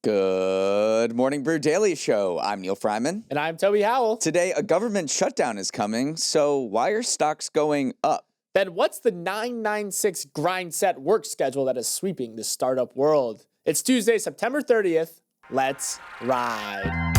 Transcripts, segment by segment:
Good morning, Brew Daily show. I'm Neal Freyman. And I'm Toby Howell. Today, a government shutdown is coming, so why are stocks going up? Then what's the 996 grind set work schedule that is sweeping the startup world? It's Tuesday, September 30th. Let's ride.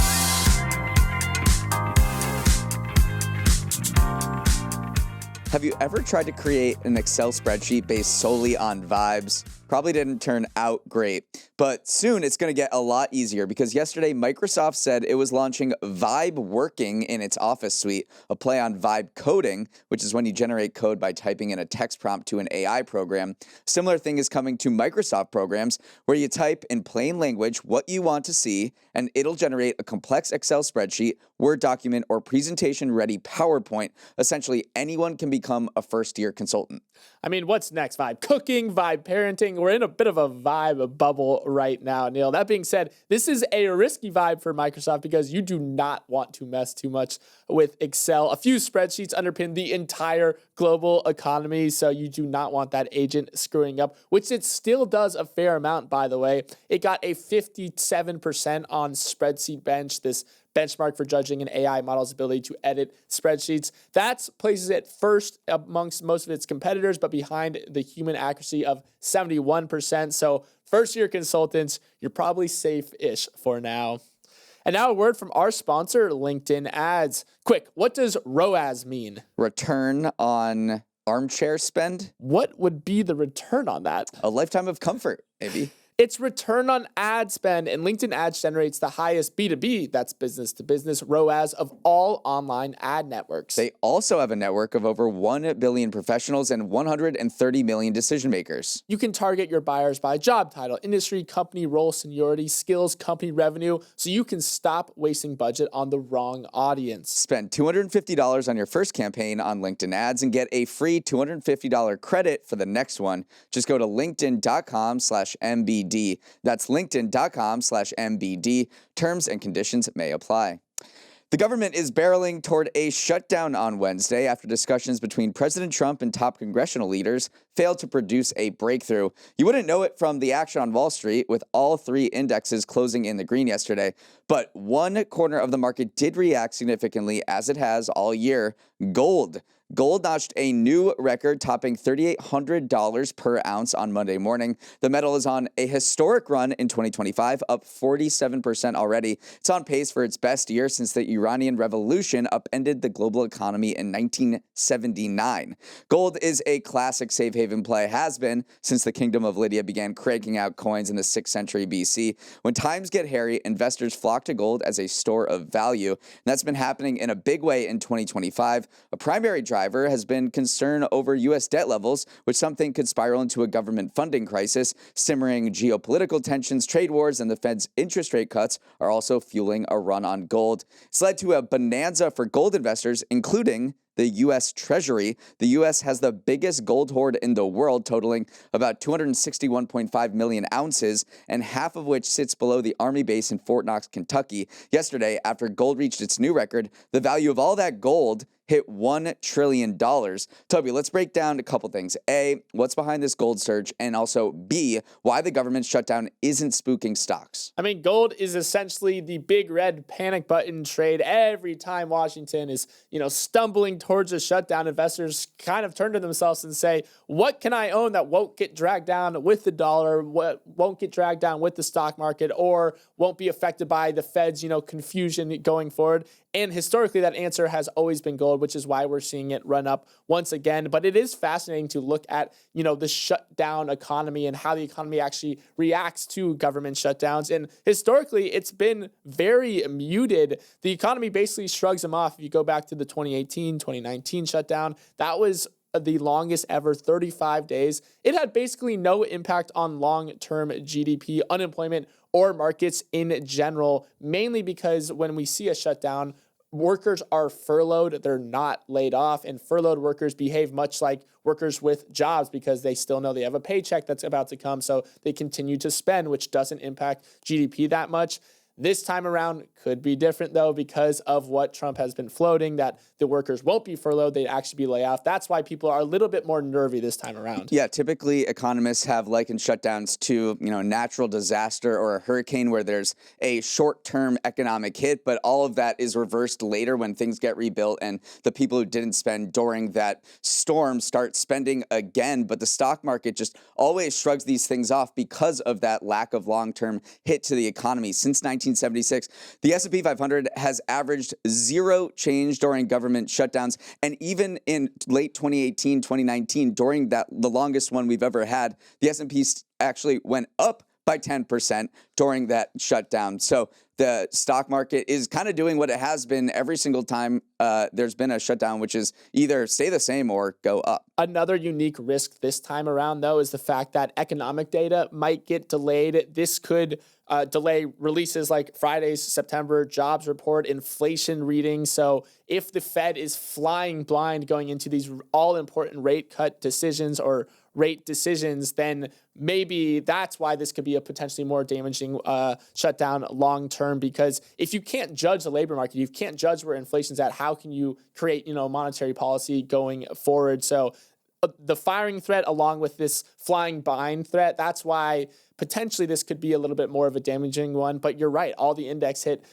Have you ever tried to create an Excel spreadsheet based solely on vibes? Probably didn't turn out great, but soon it's going to get a lot easier because yesterday Microsoft said it was launching Vibe Working in its Office suite, a play on vibe coding, which is when you generate code by typing in a text prompt to an AI program. Similar thing is coming to Microsoft programs where you type in plain language what you want to see and it'll generate a complex Excel spreadsheet, Word document, or presentation-ready PowerPoint. Essentially, anyone can become a first-year consultant. I mean, what's next? Vibe cooking, vibe parenting. We're in a bit of a vibe bubble right now, Neal. That being said, this is a risky vibe for Microsoft because you do not want to mess too much with Excel. A few spreadsheets underpin the entire global economy, so you do not want that agent screwing up, which it still does a fair amount, by the way. It got a 57% on Spreadsheet Bench, this benchmark for judging an AI model's ability to edit spreadsheets. That places it first amongst most of its competitors, but behind the human accuracy of 71%. So first-year consultants, you're probably safe-ish for now. And now a word from our sponsor, LinkedIn Ads. Quick, what does ROAS mean? Return on armchair spend? What would be the return on that? A lifetime of comfort, maybe. It's return on ad spend, and LinkedIn Ads generates the highest B2B, that's business to business, ROAS of all online ad networks. They also have a network of over 1 billion professionals and 130 million decision makers. You can target your buyers by job title, industry, company, role, seniority, skills, company revenue, so you can stop wasting budget on the wrong audience. Spend $250 on your first campaign on LinkedIn Ads and get a free $250 credit for the next one. Just go to linkedin.com/MBD. That's linkedin.com/MBD. Terms and conditions may apply. The government is barreling toward a shutdown on Wednesday after discussions between President Trump and top congressional leaders failed to produce a breakthrough. You wouldn't know it from the action on Wall Street, with all three indexes closing in the green yesterday. But one corner of the market did react significantly, as it has all year: gold. Gold notched a new record, topping $3,800 per ounce on Monday morning. The metal is on a historic run in 2025, up 47% already. It's on pace for its best year since the Iranian Revolution upended the global economy in 1979. Gold is a classic safe haven play, has been since the Kingdom of Lydia began cranking out coins in the 6th century BC. When times get hairy, investors flock to gold as a store of value. And that's been happening in a big way in 2025. A primary driver has been concern over U.S. debt levels, which some think could spiral into a government funding crisis. Simmering geopolitical tensions, trade wars, and the Fed's interest rate cuts are also fueling a run on gold. It's led to a bonanza for gold investors, including the U.S. Treasury. The U.S. has the biggest gold hoard in the world, totaling about 261.5 million ounces, and half of which sits below the Army base in Fort Knox, Kentucky. Yesterday, after gold reached its new record, the value of all that gold hit $1 trillion. Toby, let's break down a couple things. A, what's behind this gold surge? And also B, why the government shutdown isn't spooking stocks. I mean, gold is essentially the big red panic button trade. Every time Washington is, stumbling towards a shutdown, investors kind of turn to themselves and say, what can I own that won't get dragged down with the dollar, what won't get dragged down with the stock market, or won't be affected by the Fed's, confusion going forward? And historically, that answer has always been gold, which is why we're seeing it run up once again. But it is fascinating to look at, the shutdown economy and how the economy actually reacts to government shutdowns. And historically, it's been very muted. The economy basically shrugs them off. If you go back to the 2018, 2019 shutdown, that was the longest ever, 35 days. It had basically no impact on long-term GDP, unemployment, or markets in general, mainly because when we see a shutdown, workers are furloughed, they're not laid off, and furloughed workers behave much like workers with jobs because they still know they have a paycheck that's about to come, so they continue to spend, which doesn't impact GDP that much. This time around could be different, though, because of what Trump has been floating, that the workers won't be furloughed, they'd actually be laid off. That's why people are a little bit more nervy this time around. Yeah, typically economists have likened shutdowns to, natural disaster or a hurricane where there's a short-term economic hit, but all of that is reversed later when things get rebuilt and the people who didn't spend during that storm start spending again. But the stock market just always shrugs these things off because of that lack of long-term hit to the economy. Since 1976, the S&P 500 has averaged zero change during government shutdowns, and even in late 2018, 2019, during the longest one we've ever had, the S&P actually went up by 10% during that shutdown. So the stock market is kind of doing what it has been every single time there's been a shutdown, which is either stay the same or go up. Another unique risk this time around, though, is the fact that economic data might get delayed. This could delay releases like Friday's September jobs report, inflation reading. So if the Fed is flying blind going into these all-important rate cut decisions or rate decisions, then maybe that's why this could be a potentially more damaging shutdown long term. Because if you can't judge the labor market, you can't judge where inflation's at, how can you create monetary policy going forward? So the firing threat along with this flying blind threat, that's why potentially this could be a little bit more of a damaging one. But you're right, all the index hit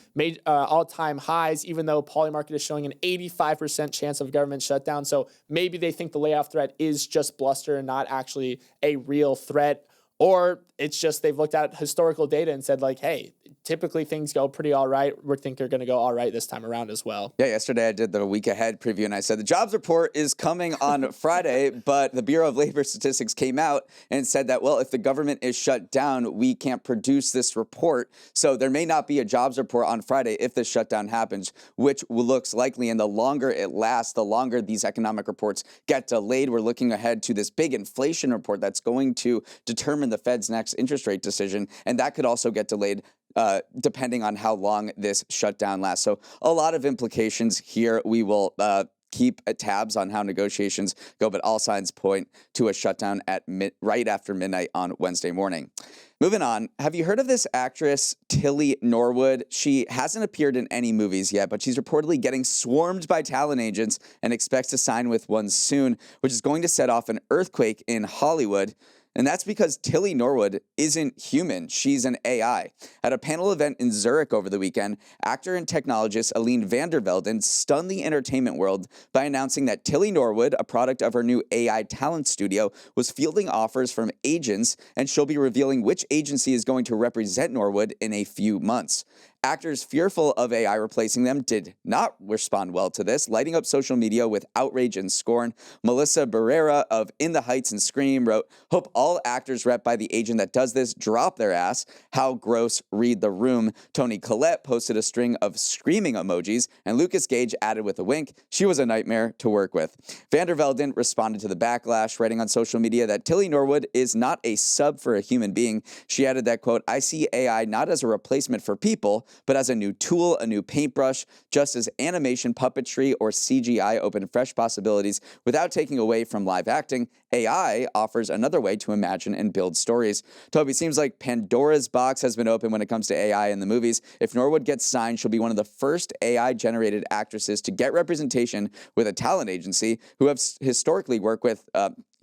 all-time highs, even though Polymarket is showing an 85% chance of government shutdown. So maybe they think the layoff threat is just bluster and not actually a real threat. Or it's just they've looked at historical data and said, like, hey, typically things go pretty all right. We think they're going to go all right this time around as well. Yeah, yesterday I did the week ahead preview and I said the jobs report is coming on Friday, but the Bureau of Labor Statistics came out and said that, well, if the government is shut down, we can't produce this report. So there may not be a jobs report on Friday if this shutdown happens, which looks likely. And the longer it lasts, the longer these economic reports get delayed. We're looking ahead to this big inflation report that's going to determine the Fed's next interest rate decision. And that could also get delayed depending on how long this shutdown lasts. So a lot of implications here. We will keep tabs on how negotiations go, but all signs point to a shutdown at right after midnight on Wednesday morning. Moving on, have you heard of this actress, Tilly Norwood? She hasn't appeared in any movies yet, but she's reportedly getting swarmed by talent agents and expects to sign with one soon, which is going to set off an earthquake in Hollywood. And that's because Tilly Norwood isn't human. She's an AI. At a panel event in Zurich over the weekend, actor and technologist Aline van der Velden stunned the entertainment world by announcing that Tilly Norwood, a product of her new AI talent studio, was fielding offers from agents, and she'll be revealing which agency is going to represent Norwood in a few months. Actors fearful of AI replacing them did not respond well to this, lighting up social media with outrage and scorn. Melissa Barrera of In the Heights and Scream wrote, "Hope all actors rep by the agent that does this drop their ass. How gross, read the room." Toni Collette posted a string of screaming emojis, and Lucas Gage added with a wink, "She was a nightmare to work with." Van der Velden responded to the backlash, writing on social media that Tilly Norwood is not a sub for a human being. She added that, quote, "I see AI not as a replacement for people, but as a new tool, a new paintbrush, just as animation, puppetry, or CGI open fresh possibilities without taking away from live acting, AI offers another way to imagine and build stories." Toby, seems like Pandora's box has been opened when it comes to AI in the movies. If Norwood gets signed, she'll be one of the first AI-generated actresses to get representation with a talent agency who have historically worked with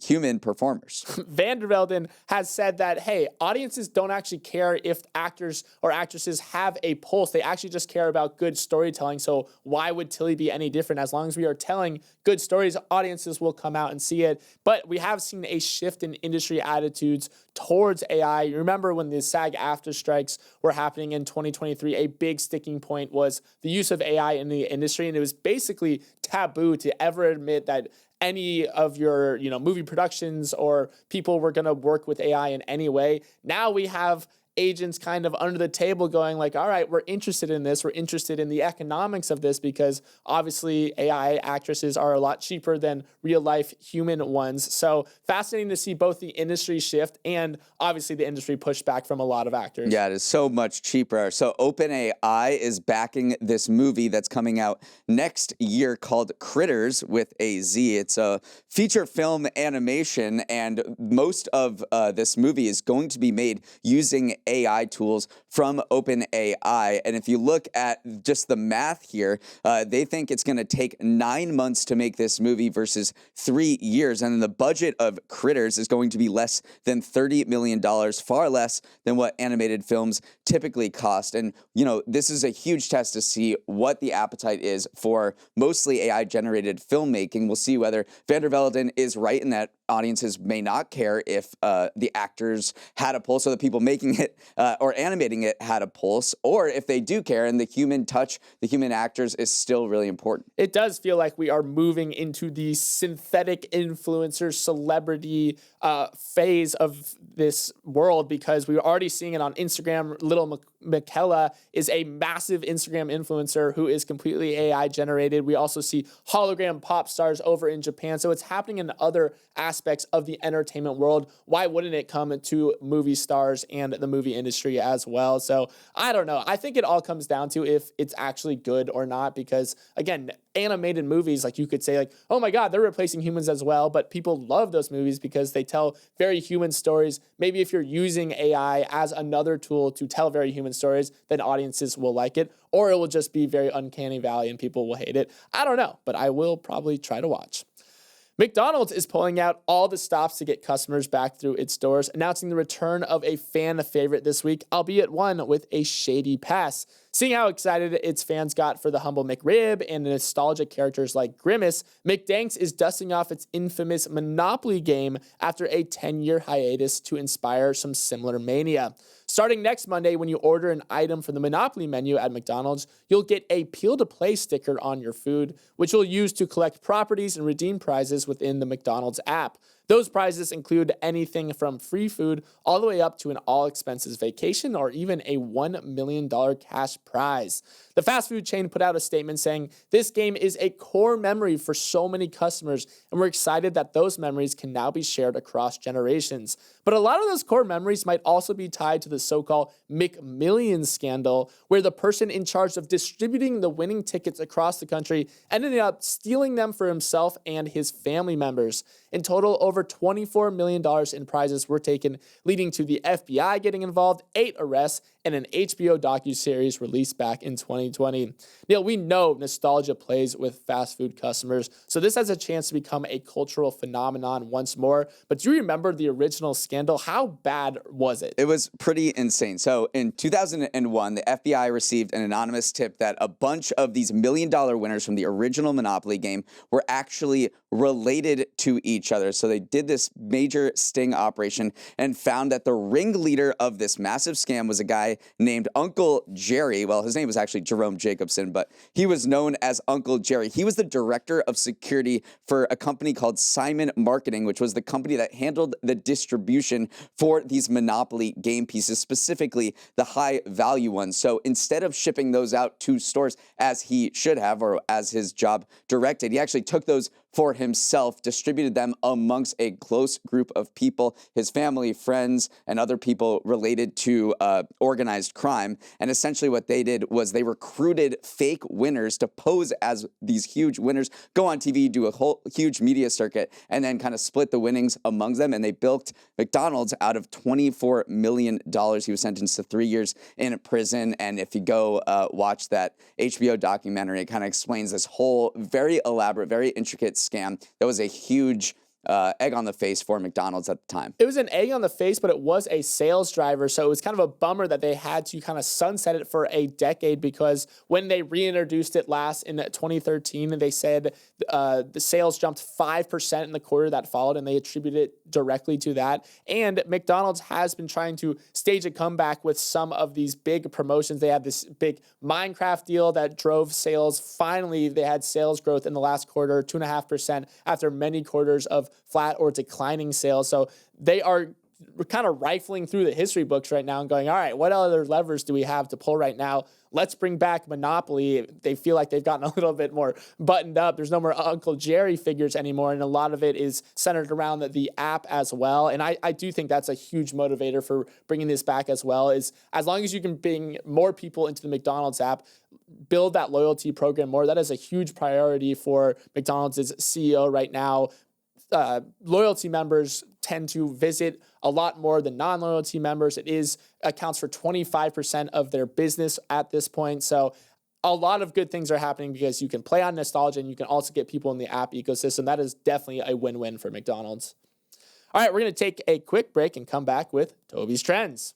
human performers. Van der Velden has said that, hey, audiences don't actually care if actors or actresses have a pulse. They actually just care about good storytelling. So why would Tilly be any different? As long as we are telling good stories, audiences will come out and see it. But we have seen a shift in industry attitudes towards AI. You remember when the SAG-AFTRA strikes were happening in 2023, a big sticking point was the use of AI in the industry. And it was basically taboo to ever admit that any of your, movie productions or people were going to work with AI in any way. Now we have agents kind of under the table going like, all right, we're interested in this. We're interested in the economics of this because obviously AI actresses are a lot cheaper than real life human ones. So fascinating to see both the industry shift and obviously the industry pushback from a lot of actors. Yeah, it is so much cheaper. So OpenAI is backing this movie that's coming out next year called Critters with a Z. It's a feature film animation, and most of this movie is going to be made using AI tools from OpenAI. And if you look at just the math here, they think it's going to take 9 months to make this movie versus 3 years. And then the budget of Critters is going to be less than $30 million, far less than what animated films typically cost. And, this is a huge test to see what the appetite is for mostly AI-generated filmmaking. We'll see whether Van der Velden is right in that audiences may not care if the actors had a pulse or the people making it or animating it had a pulse, or if they do care and the human touch, the human actors is still really important. It does feel like we are moving into the synthetic influencer celebrity phase of this world, because we're already seeing it on Instagram. Little Michaela is a massive Instagram influencer who is completely AI generated. We also see hologram pop stars over in Japan. So it's happening in other aspects of the entertainment world. Why wouldn't it come to movie stars and the movie industry as well? So I don't know. I think it all comes down to if it's actually good or not, because again, animated movies, like you could say like, oh my God, they're replacing humans as well. But people love those movies because they tell very human stories. Maybe if you're using AI as another tool to tell very human stories, then audiences will like it, or it will just be very uncanny valley and people will hate it. I don't know, but I will probably try to watch. McDonald's is pulling out all the stops to get customers back through its stores, announcing the return of a fan favorite this week, albeit one with a shady past. Seeing how excited its fans got for the humble McRib and nostalgic characters like Grimace, McDanks is dusting off its infamous Monopoly game after a 10-year hiatus to inspire some similar mania. Starting next Monday, when you order an item from the Monopoly menu at McDonald's, you'll get a Peel to Play sticker on your food, which you'll use to collect properties and redeem prizes within the McDonald's app. Those prizes include anything from free food all the way up to an all-expenses vacation or even a $1 million cash prize. The fast food chain put out a statement saying, "This game is a core memory for so many customers, and we're excited that those memories can now be shared across generations." But a lot of those core memories might also be tied to the so-called McMillions scandal, where the person in charge of distributing the winning tickets across the country ended up stealing them for himself and his family members. In total, over $24 million in prizes were taken, leading to the FBI getting involved, 8 arrests, and an HBO docuseries released back in 2020. Neal, we know nostalgia plays with fast food customers, so this has a chance to become a cultural phenomenon once more. But do you remember the original scandal? How bad was it? It was pretty insane. So in 2001, the FBI received an anonymous tip that a bunch of these $1 million winners from the original Monopoly game were actually related to each other. So they did this major sting operation and found that the ringleader of this massive scam was a guy named Uncle Jerry. Well, his name was actually Jerome Jacobson, but he was known as Uncle Jerry. He was the director of security for a company called Simon Marketing, which was the company that handled the distribution for these Monopoly game pieces, specifically the high value ones. So instead of shipping those out to stores as he should have, or as his job directed, he actually took those for himself, distributed them amongst a close group of people, his family, friends, and other people related to organized crime. And essentially what they did was they recruited fake winners to pose as these huge winners, go on TV, do a whole huge media circuit, and then kind of split the winnings among them. And they bilked McDonald's out of $24 million. He was sentenced to 3 years in prison. And if you go watch that HBO documentary, it kind of explains this whole very elaborate, very intricate scam that was a huge egg on the face for McDonald's at the time. It was an egg on the face, but it was a sales driver. So it was kind of a bummer that they had to kind of sunset it for a decade, because when they reintroduced it last in 2013, they said the sales jumped 5% in the quarter that followed, and they attributed it directly to that. And McDonald's has been trying to stage a comeback with some of these big promotions. They had this big Minecraft deal that drove sales. Finally, they had sales growth in the last quarter, 2.5%, after many quarters of flat or declining sales. So they are kind of rifling through the history books right now and going, all right, what other levers do we have to pull right now? Let's bring back Monopoly. They feel like they've gotten a little bit more buttoned up. There's no more Uncle Jerry figures anymore, and a lot of it is centered around the app as well. And I do think that's a huge motivator for bringing this back as well, is as long as you can bring more people into the McDonald's app, build that loyalty program more. That is a huge priority for McDonald's' CEO right now. loyalty members tend to visit a lot more than non-loyalty members. It accounts for 25% of their business at this point. So a lot of good things are happening because you can play on nostalgia and you can also get people in the app ecosystem. That is definitely a win-win for McDonald's. All right, we're going to take a quick break and come back with Toby's Trends.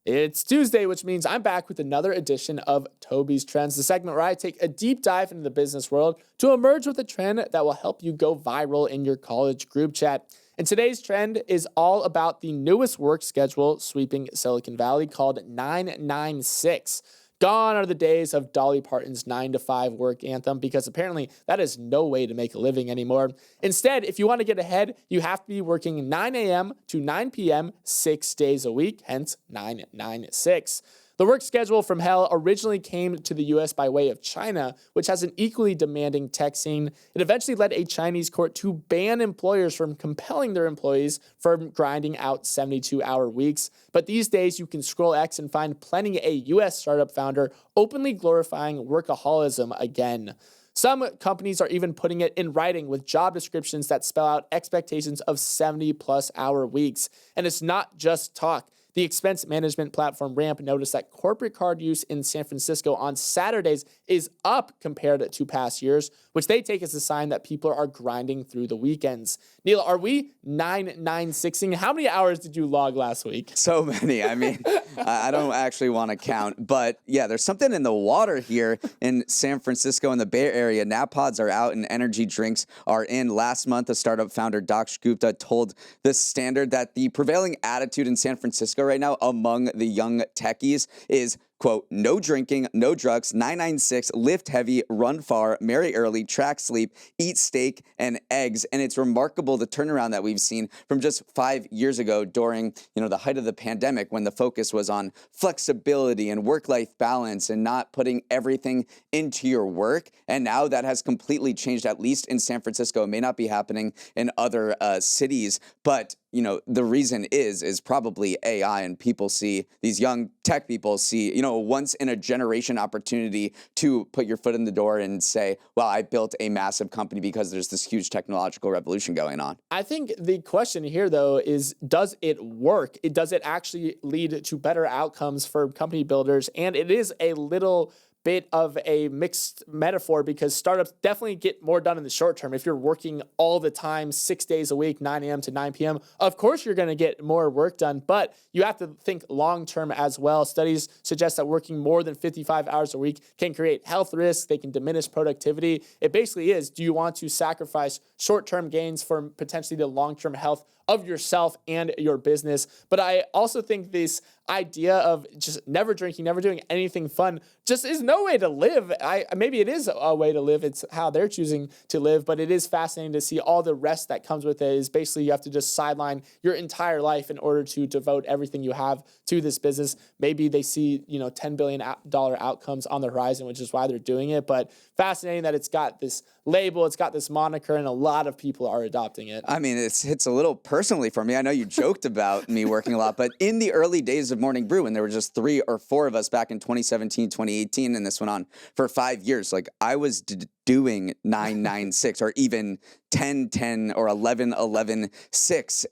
It's Tuesday, which means I'm back with another edition of Toby's Trends, the segment where I take a deep dive into the business world to emerge with a trend that will help you go viral in your college group chat. And today's trend is all about the newest work schedule sweeping Silicon Valley called 996. Gone are the days of Dolly Parton's 9-to-5 work anthem, because apparently that is no way to make a living anymore. Instead, if you want to get ahead, you have to be working 9 a.m. to 9 p.m. 6 days a week, hence 996. The work schedule from hell originally came to the U.S. by way of China, which has an equally demanding tech scene. It eventually led a Chinese court to ban employers from compelling their employees from grinding out 72-hour weeks. But these days, you can scroll X and find plenty a U.S. startup founder openly glorifying workaholism again. Some companies are even putting it in writing with job descriptions that spell out expectations of 70-plus hour weeks. And it's not just talk. The expense management platform Ramp noticed that corporate card use in San Francisco on Saturdays is up compared to past years, which they take as a sign that people are grinding through the weekends. Neal, are we 996ing? How many hours did you log last week? So many. I mean, I don't actually want to count, but yeah, there's something in the water here in San Francisco and the Bay Area. Nap pods are out and energy drinks are in. Last month, a startup founder, Daksh Gupta, told The Standard that the prevailing attitude in San Francisco right now among the young techies is, quote, no drinking, no drugs, 996, lift heavy, run far, marry early, track sleep, eat steak and eggs. And it's remarkable the turnaround that we've seen from just 5 years ago during, the height of the pandemic, when the focus was on flexibility and work-life balance and not putting everything into your work. And now that has completely changed, at least in San Francisco. It may not be happening in other cities, but the reason is probably AI, and people see, these young tech people see, a once in a generation opportunity to put your foot in the door and say, well, I built a massive company because there's this huge technological revolution going on. I think the question here, though, is does it work? Does it actually lead to better outcomes for company builders? And it is a little bit of a mixed metaphor, because startups definitely get more done in the short term. If you're working all the time, 6 days a week, 9 a.m. to 9 p.m., of course you're going to get more work done, but you have to think long term as well. Studies suggest that working more than 55 hours a week can create health risks. They can diminish productivity. It basically is, do you want to sacrifice short-term gains for potentially the long-term health of yourself and your business? But I also think this idea of just never drinking, never doing anything fun just is no way to live. Maybe it is a way to live. It's how they're choosing to live, but it is fascinating to see all the rest that comes with it. Is basically you have to just sideline your entire life in order to devote everything you have to this business. Maybe they see, $10 billion outcomes on the horizon, which is why they're doing it. But fascinating that it's got this label, it's got this moniker, and a lot of people are adopting it. I mean, it's a little personally for me. I know you joked about me working a lot, but in the early days of Morning Brew, when there were just 3 or 4 of us back in 2017, 2018, and this went on for 5 years, like I was doing 996 or even 1010 or 1111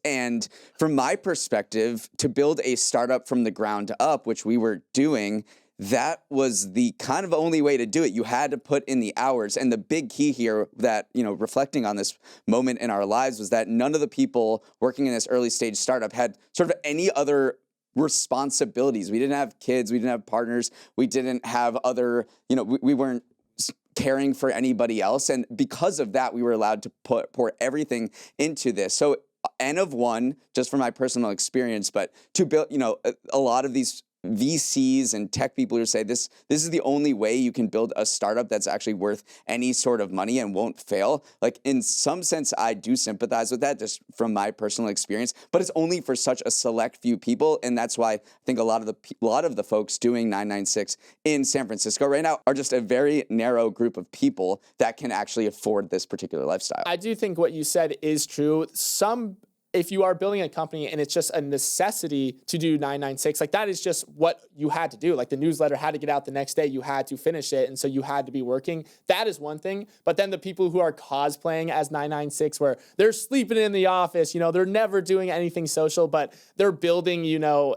And from my perspective, to build a startup from the ground up, which we were doing, that was the kind of only way to do it. You had to put in the hours. And the big key here that, reflecting on this moment in our lives, was that none of the people working in this early stage startup had sort of any other responsibilities. We didn't have kids. We didn't have partners. We didn't have other, we weren't caring for anybody else. And because of that, we were allowed to pour everything into this. So N of one, just from my personal experience, but to build, a lot of these VCs and tech people who say this is the only way you can build a startup that's actually worth any sort of money and won't fail. Like, in some sense, I do sympathize with that just from my personal experience, but it's only for such a select few people. And that's why I think a lot of the folks doing 996 in San Francisco right now are just a very narrow group of people that can actually afford this particular lifestyle. I do think what you said is true. Some if you are building a company and it's just a necessity to do 996, like that is just what you had to do. Like the newsletter had to get out the next day, you had to finish it, and so you had to be working. That is one thing. But then the people who are cosplaying as 996, where they're sleeping in the office, they're never doing anything social, but they're building,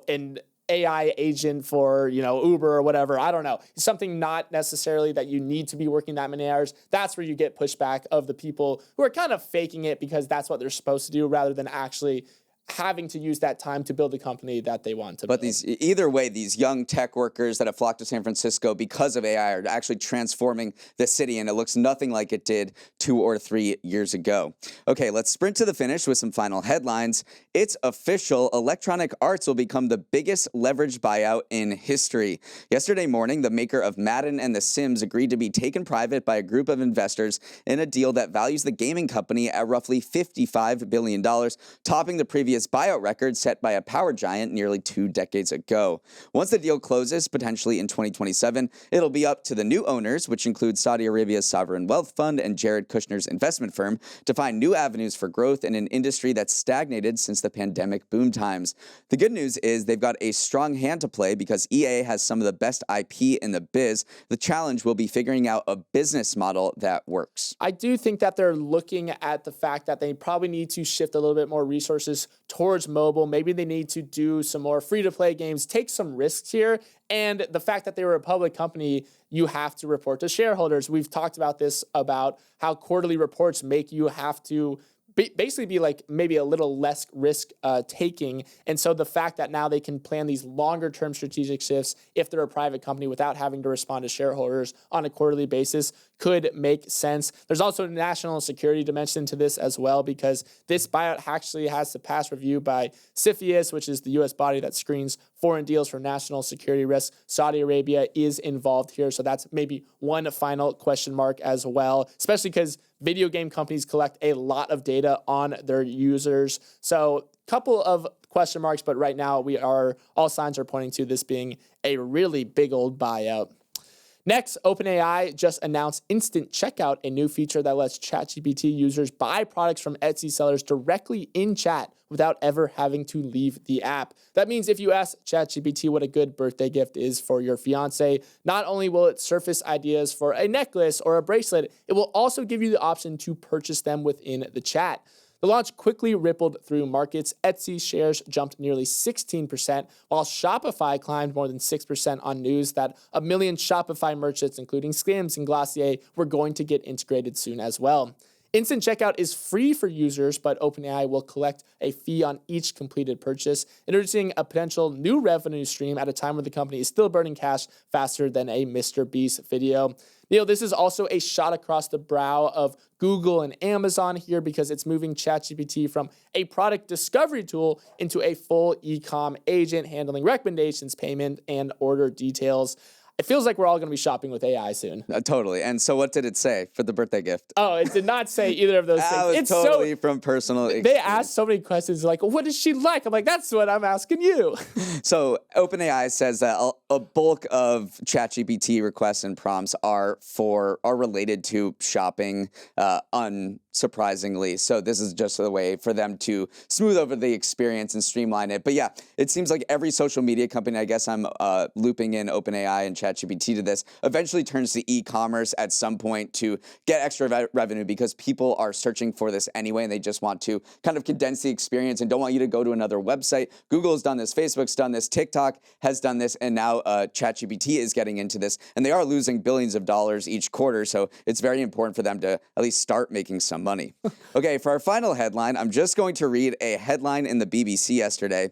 an AI agent for, Uber or whatever. I don't know. It's something not necessarily that you need to be working that many hours. That's where you get pushback of the people who are kind of faking it because that's what they're supposed to do rather than actually having to use that time to build a company that they want to build. But either way, these young tech workers that have flocked to San Francisco because of AI are actually transforming the city, and it looks nothing like it did 2 or 3 years ago. Okay, let's sprint to the finish with some final headlines. It's official. Electronic Arts will become the biggest leveraged buyout in history. Yesterday morning, the maker of Madden and The Sims agreed to be taken private by a group of investors in a deal that values the gaming company at roughly $55 billion, topping the previous buyout record set by a power giant nearly 2 decades ago. Once the deal closes, potentially in 2027, it'll be up to the new owners, which include Saudi Arabia's sovereign wealth fund and Jared Kushner's investment firm, to find new avenues for growth in an industry that's stagnated since the pandemic boom times. The good news is they've got a strong hand to play because EA has some of the best IP in the biz. The challenge will be figuring out a business model that works. I do think that they're looking at the fact that they probably need to shift a little bit more resources towards mobile. Maybe they need to do some more free-to-play games, take some risks here. And the fact that they were a public company, you have to report to shareholders. We've talked about this, about how quarterly reports make you have to basically be like maybe a little less risk taking. And so the fact that now they can plan these longer term strategic shifts if they're a private company without having to respond to shareholders on a quarterly basis could make sense. There's also a national security dimension to this as well, because this buyout actually has to pass review by CFIUS, which is the U.S. body that screens foreign deals for national security risks. Saudi Arabia is involved here, so that's maybe one final question mark as well, especially because video game companies collect a lot of data on their users. So couple of question marks, but right now all signs are pointing to this being a really big old buyout. Next, OpenAI just announced Instant Checkout, a new feature that lets ChatGPT users buy products from Etsy sellers directly in chat without ever having to leave the app. That means if you ask ChatGPT what a good birthday gift is for your fiance, not only will it surface ideas for a necklace or a bracelet, it will also give you the option to purchase them within the chat. The launch quickly rippled through markets. Etsy shares jumped nearly 16%, while Shopify climbed more than 6% on news that 1 million Shopify merchants, including Skims and Glossier, were going to get integrated soon as well. Instant Checkout is free for users, but OpenAI will collect a fee on each completed purchase, introducing a potential new revenue stream at a time where the company is still burning cash faster than a Mr. Beast video. Neal, this is also a shot across the brow of Google and Amazon here, because it's moving ChatGPT from a product discovery tool into a full e-com agent handling recommendations, payment, and order details. It feels like we're all going to be shopping with AI soon. Totally. And so what did it say for the birthday gift? Oh, it did not say either of those things. That was It's totally from personal experience. They asked so many questions like, what is she like? I'm like, that's what I'm asking you. So OpenAI says that a bulk of ChatGPT requests and prompts are related to shopping, unsurprisingly. So this is just a way for them to smooth over the experience and streamline it. But yeah, it seems like every social media company, I guess I'm looping in OpenAI and ChatGPT to this, eventually turns to e-commerce at some point to get extra revenue, because people are searching for this anyway, and they just want to kind of condense the experience and don't want you to go to another website. Google has done this, Facebook's done this, TikTok has done this, and now ChatGPT is getting into this, and they are losing billions of dollars each quarter, so it's very important for them to at least start making some money. Okay, for our final headline, I'm just going to read a headline in the BBC yesterday.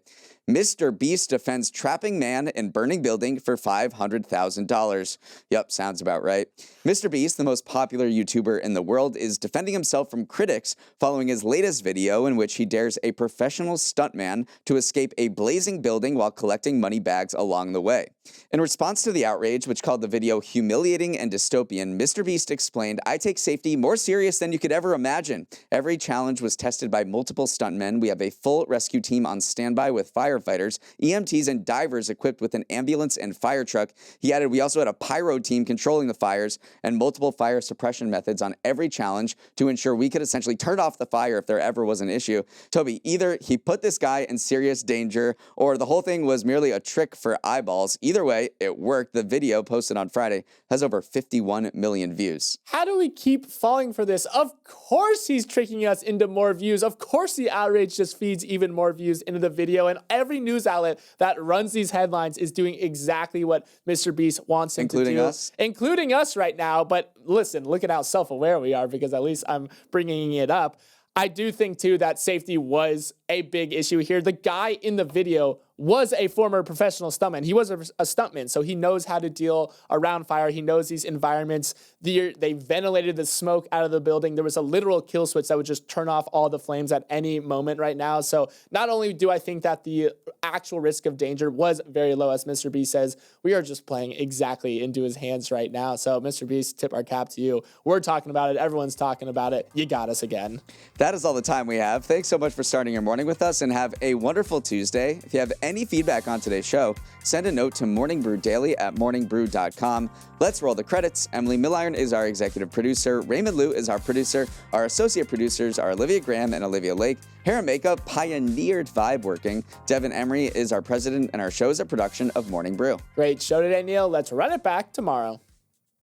Mr. Beast defends trapping man in burning building for $500,000. Yep, sounds about right. Mr. Beast, the most popular YouTuber in the world, is defending himself from critics following his latest video in which he dares a professional stuntman to escape a blazing building while collecting money bags along the way. In response to the outrage, which called the video humiliating and dystopian, Mr. Beast explained, "I take safety more serious than you could ever imagine. Every challenge was tested by multiple stuntmen. We have a full rescue team on standby with fire firefighters, EMTs, and divers equipped with an ambulance and fire truck. He added, we also had a pyro team controlling the fires and multiple fire suppression methods on every challenge to ensure we could essentially turn off the fire if there ever was an issue. Toby, either he put this guy in serious danger or the whole thing was merely a trick for eyeballs. Either way, it worked. The video posted on Friday has over 51 million views. How do we keep falling for this? Of course he's tricking us into more views. Of course the outrage just feeds even more views into the video. And every news outlet that runs these headlines is doing exactly what Mr. Beast wants him to do. Including us? Including us right now. But listen, look at how self-aware we are, because at least I'm bringing it up. I do think, too, that safety was a big issue here. The guy in the video was a former professional stuntman. He was a stuntman, so he knows how to deal around fire. He knows these environments. They ventilated the smoke out of the building. There was a literal kill switch that would just turn off all the flames at any moment right now. So not only do I think that the actual risk of danger was very low, as Mr. B says, we are just playing exactly into his hands right now. So Mr. Beast, tip our cap to you. We're talking about it. Everyone's talking about it. You got us again. That is all the time we have. Thanks so much for starting your morning with us, and have a wonderful Tuesday. If you have any feedback on today's show, send a note to Morning Brew Daily at morningbrew.com. Let's roll the credits. Emily Milliron is our executive producer. Raymond Liu is our producer. Our associate producers are Olivia Graham and Olivia Lake. Hair and makeup pioneered vibe working. Devin Emery is our president, and our show is a production of Morning Brew. Great show today, Neal. Let's run it back tomorrow.